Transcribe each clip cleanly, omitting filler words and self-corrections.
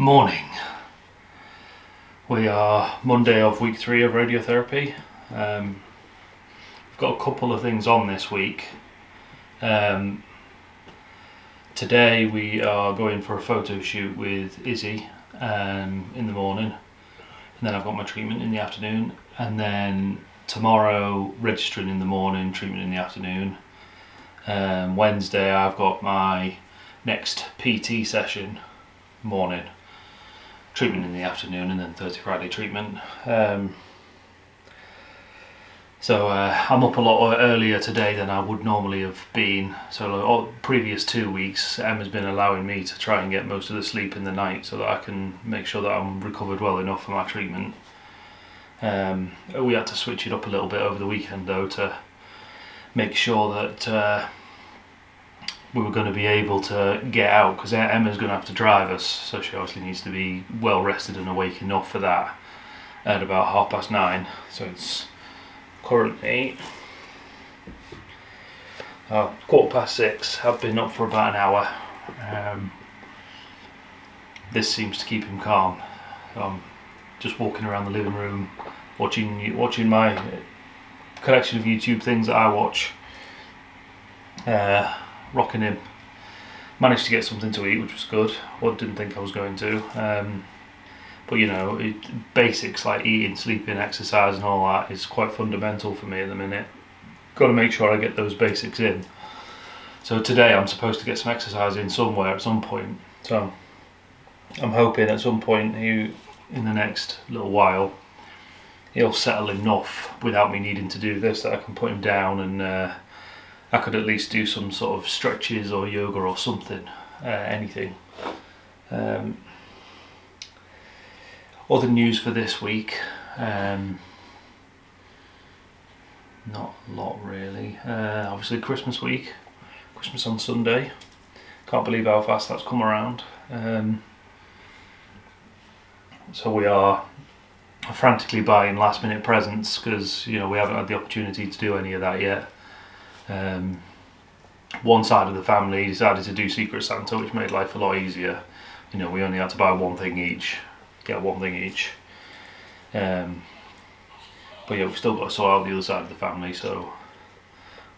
Morning. We are Monday of week 3 of radiotherapy. We've got a couple of things on this week. Today we are going for a photo shoot with Izzy in the morning, and then I've got my treatment in the afternoon, and then tomorrow registering in the morning, treatment in the afternoon. Wednesday I've got my next PT session morning, treatment in the afternoon, and then Thursday Friday treatment. So I'm up a lot earlier today than I would normally have been. So the previous 2 weeks Emma's been allowing me to try and get most of the sleep in the night so that I can make sure that I'm recovered well enough for my treatment. We had to switch it up a little bit over the weekend though to make sure that we were going to be able to get out, because Emma's going to have to drive us, so she obviously needs to be well rested and awake enough for that at about 9:30. So it's currently 6:15. I've been up for about an hour. This seems to keep him calm. I'm just walking around the living room watching my collection of YouTube things that I watch, rocking him. Managed to get something to eat, which was good. Well, didn't think I was going to. But you know, basics like eating, sleeping, exercise and all that is quite fundamental for me at the minute. Got to make sure I get those basics in. So today I'm supposed to get some exercise in somewhere at some point. So I'm hoping at some point in the next little while he'll settle enough without me needing to do this that I can put him down, and I could at least do some sort of stretches or yoga or something, anything. Other news for this week, not a lot really. Obviously Christmas week, Christmas on Sunday. Can't believe how fast that's come around. So we are frantically buying last minute presents because we haven't had the opportunity to do any of that yet. One side of the family decided to do Secret Santa, which made life a lot easier. We only had to buy one thing each, get one thing each. But yeah, we've still got to sort out the other side of the family, so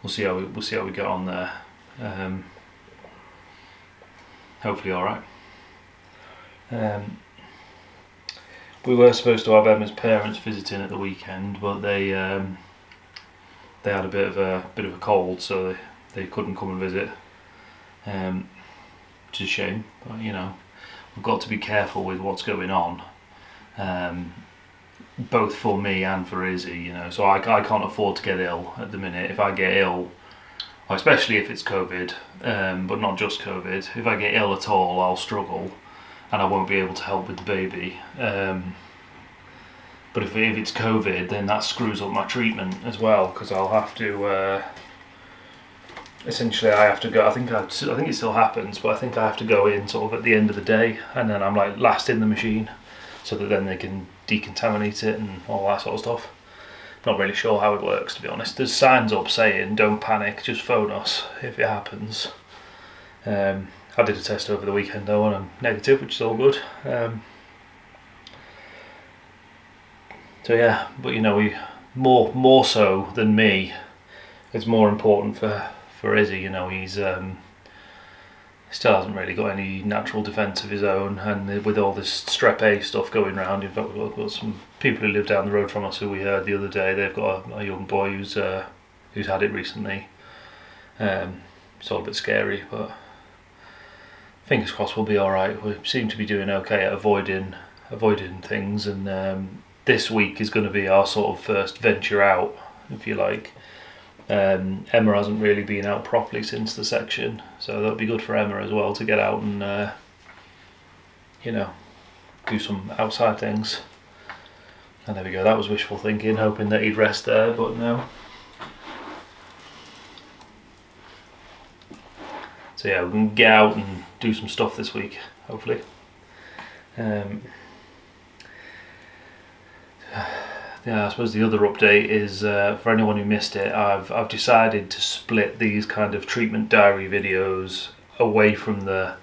we'll see how we get on there. Hopefully, all right. We were supposed to have Emma's parents visiting at the weekend, but they had a bit of a cold, so they couldn't come and visit, which is a shame. But we've got to be careful with what's going on, both for me and for Izzy. So I can't afford to get ill at the minute. If I get ill, especially if it's COVID, but not just COVID, if I get ill at all, I'll struggle and I won't be able to help with the baby. But if it's COVID, then that screws up my treatment as well, because I'll have to essentially I have to go. I think it still happens, but I think I have to go in sort of at the end of the day, and then I'm like last in the machine, so that then they can decontaminate it and all that sort of stuff. Not really sure how it works, to be honest. There's signs up saying don't panic, just phone us if it happens. I did a test over the weekend though, and I'm negative, which is all good. So yeah, but we more so than me, it's more important for Izzy. He's still hasn't really got any natural defence of his own, and with all this strep A stuff going around, in fact we've got some people who live down the road from us who we heard the other day, they've got a young boy who's had it recently. It's all a bit scary, but fingers crossed we'll be alright. We seem to be doing okay at avoiding things, and this week is going to be our sort of first venture out, if you like. Emma hasn't really been out properly since the section, so that'll be good for Emma as well to get out and do some outside things. And there we go, that was wishful thinking, hoping that he'd rest there, but no. So yeah, we can get out and do some stuff this week, hopefully. Yeah, I suppose the other update is, for anyone who missed it, I've decided to split these kind of treatment diary videos away from the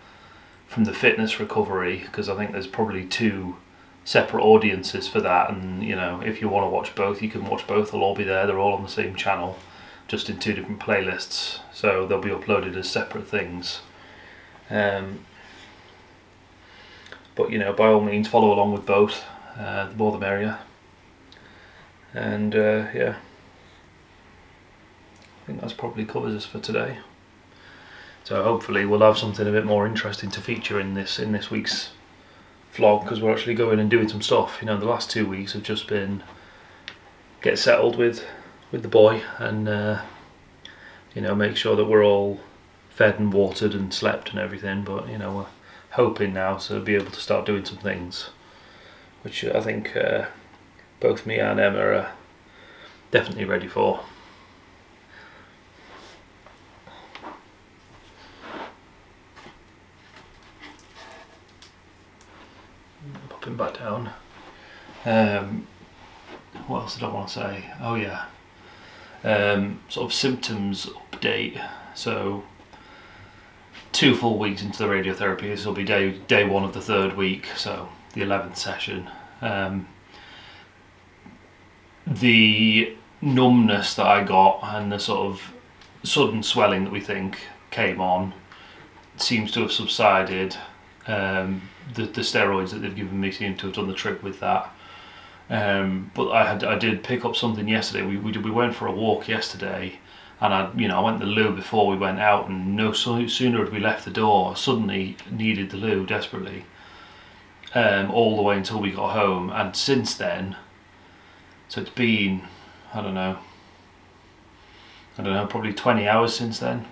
from the fitness recovery, because I think there's probably two separate audiences for that, and you know, if you want to watch both, you can watch both. They'll all be there. They're all on the same channel, just in two different playlists, so they'll be uploaded as separate things. But you know, by all means, follow along with both. The more the merrier. And yeah, I think that's probably covers us for today. So hopefully we'll have something a bit more interesting to feature in this week's vlog, because we're actually going and doing some stuff. You know, the last 2 weeks have just been get settled with the boy, and you know, make sure that we're all fed and watered and slept and everything. But you know, we're hoping now to be able to start doing some things, which I think both me and Emma are definitely ready for. Popping back down. What else did I want to say? Oh yeah, sort of symptoms update. So 2 full weeks into the radiotherapy. This will be day 1 of the 3rd week, so the 11th session. The numbness that I got and the sort of sudden swelling that we think came on seems to have subsided. The steroids that they've given me seem to have done the trick with that. But I did pick up something yesterday. We went for a walk yesterday, and I went to the loo before we went out, and no sooner had we left the door, I suddenly needed the loo desperately. All the way until we got home, and since then, so it's been I don't know, probably 20 hours since then.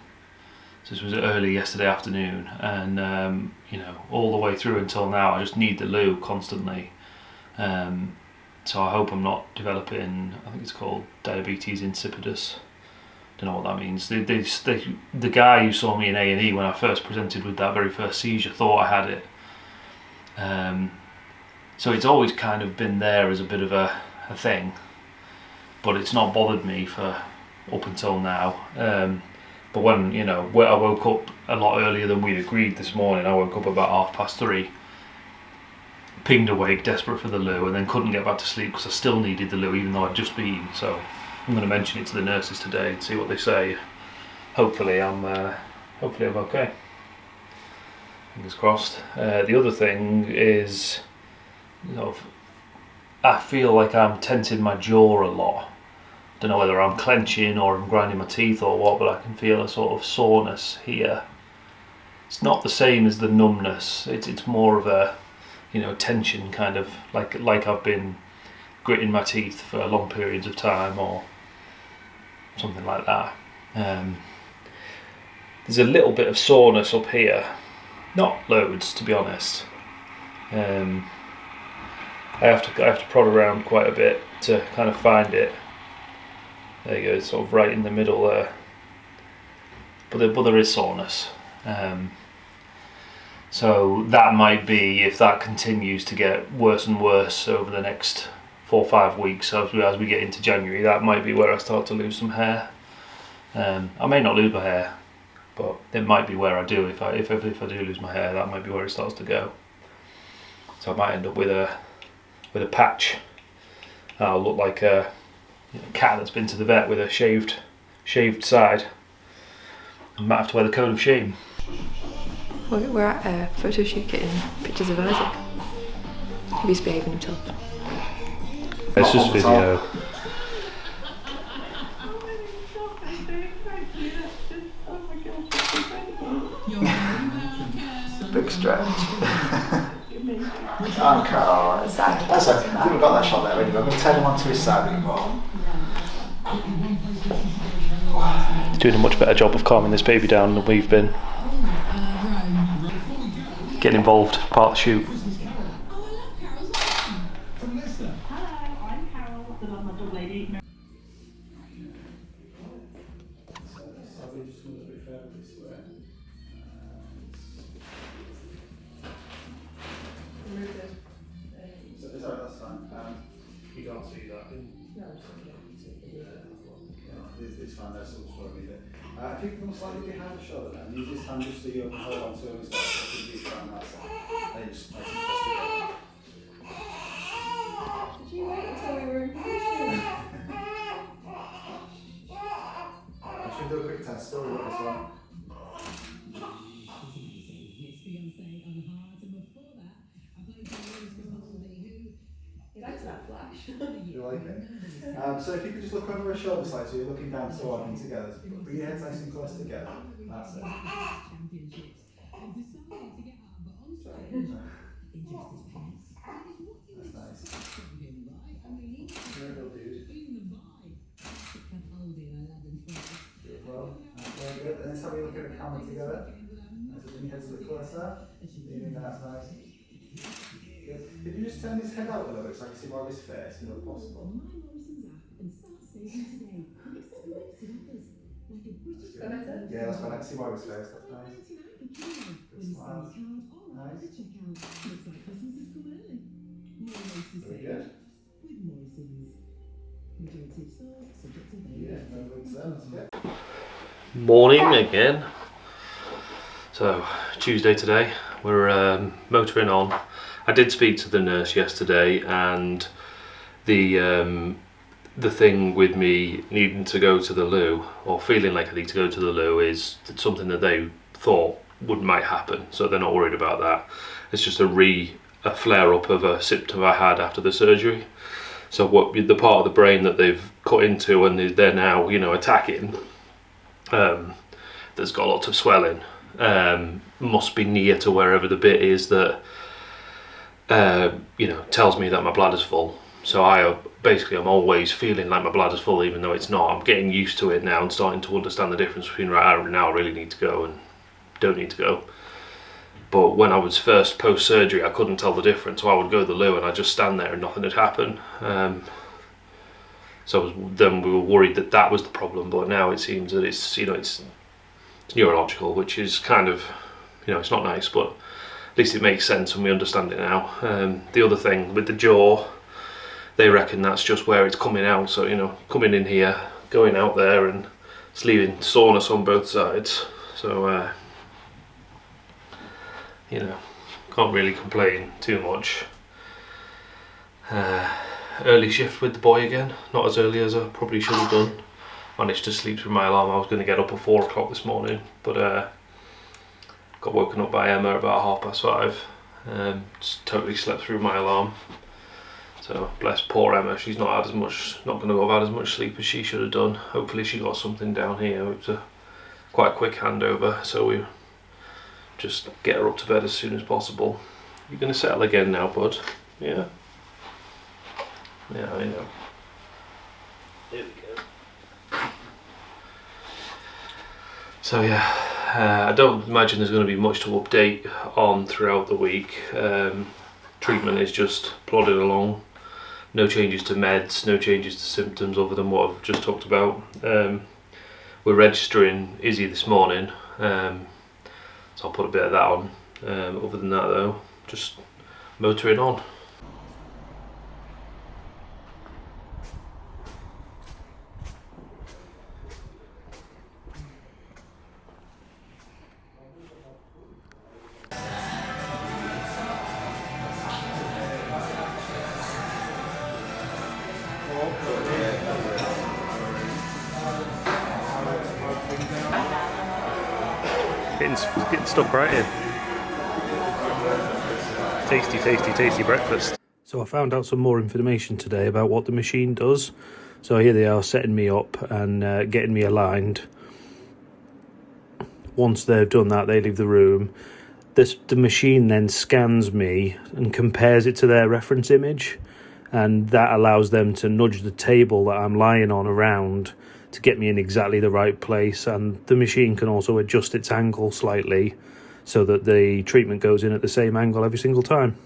So this was early yesterday afternoon, and you know, all the way through until now, I just need the loo constantly. So I hope I'm not developing, I think it's called diabetes insipidus. Don't know what that means. The guy who saw me in A&E when I first presented with that very first seizure thought I had it. So it's always kind of been there as a bit of a thing, but it's not bothered me for up until now. But when I woke up a lot earlier than we agreed this morning. I woke up about 3:30, pinged awake, desperate for the loo, and then couldn't get back to sleep because I still needed the loo even though I'd just been. So I'm going to mention it to the nurses today and see what they say. Hopefully I'm okay. Fingers crossed. The other thing is, I feel like I'm tenting my jaw a lot. Don't know whether I'm clenching or I'm grinding my teeth or what, but I can feel a sort of soreness here. It's not the same as the numbness. It's more of a tension, kind of like I've been gritting my teeth for long periods of time or something like that. There's a little bit of soreness up here, not loads to be honest. I have to prod around quite a bit to kind of find it. There you go, it's sort of right in the middle there. But there is soreness. So that might be, if that continues to get worse and worse over the next 4 or 5 weeks, as we get into January, that might be where I start to lose some hair. I may not lose my hair, but it might be where I do. If I do lose my hair, that might be where it starts to go. So I might end up with a patch. I'll look like a cat that's been to the vet with a shaved side. I might have to wear the code of shame. We're at a photo shoot getting pictures of Isaac. He's behaving himself. It's just video. Big stretch. Oh, Carl, that's okay. I think we've got that shot there anyway. I'm going to turn him onto his side a bit more. He's doing a much better job of calming this baby down than we've been. Getting involved, part of the shoot. You can't see that. It's fine, that's all sorry. If you come slightly behind the shoulder then, use this hand just so you can hold on to him as well, so you can reach around that side. And then just nice and close together. Did you wait until we were in position? I should do a quick test story with this one. He likes that flash. You like it? So if you could just look over her shoulder side, so you're looking down toward me together. Bring your heads nice and close together. That's it. That's nice. You're a good dude. Well, that's very good. And let's have a look at the camera together. So bring your heads a bit closer. That's nice. Good. Could you just turn his head out a little bit so I can see more of his face, if possible? Yeah, that's fine. I can see more of his face. That's nice. Good smile. Nice. Very good. Yeah, no good sounds. Good. Morning again. So Tuesday today, we're motoring on. I did speak to the nurse yesterday, and the thing with me needing to go to the loo, or feeling like I need to go to the loo, is something that they thought might happen, so they're not worried about that. It's just a flare up of a symptom I had after the surgery. So the part of the brain that they've cut into and they're now, attacking, that's got lots of swelling, must be near to wherever the bit is that tells me that my bladder's full. So I'm always feeling like my bladder's full, even though it's not. I'm getting used to it now and starting to understand the difference between now I really need to go and don't need to go. But when I was first post-surgery, I couldn't tell the difference. So I would go to the loo and I'd just stand there and nothing had happened. Then we were worried that was the problem, but now it seems that it's neurological, which is kind of, it's not nice, but at least it makes sense and we understand it now. The other thing with the jaw, they reckon that's just where it's coming out. So, coming in here, going out there, and it's leaving soreness on both sides. So, can't really complain too much. Early shift with the boy again, not as early as I probably should have done. Managed to sleep through my alarm. I was going to get up at 4 o'clock this morning, but got woken up by Emma about 5:30. Just totally slept through my alarm. So bless poor Emma, she's not going to have had as much sleep as she should have done. Hopefully she got something down here. It was quite a quick handover, so we just get her up to bed as soon as possible. You're going to settle again now, bud? Yeah? Yeah, I know. There we go. So yeah, I don't imagine there's going to be much to update on throughout the week. Treatment is just plodding along. No changes to meds, no changes to symptoms other than what I've just talked about. We're registering Izzy this morning, so I'll put a bit of that on. Other than that though, just motoring on. Getting stuck right in. Tasty breakfast. So I found out some more information today about what the machine does. So here they are setting me up and getting me aligned. Once they've done that, they leave the room. The machine then scans me and compares it to their reference image, and that allows them to nudge the table that I'm lying on around to get me in exactly the right place. And the machine can also adjust its angle slightly so that the treatment goes in at the same angle every single time.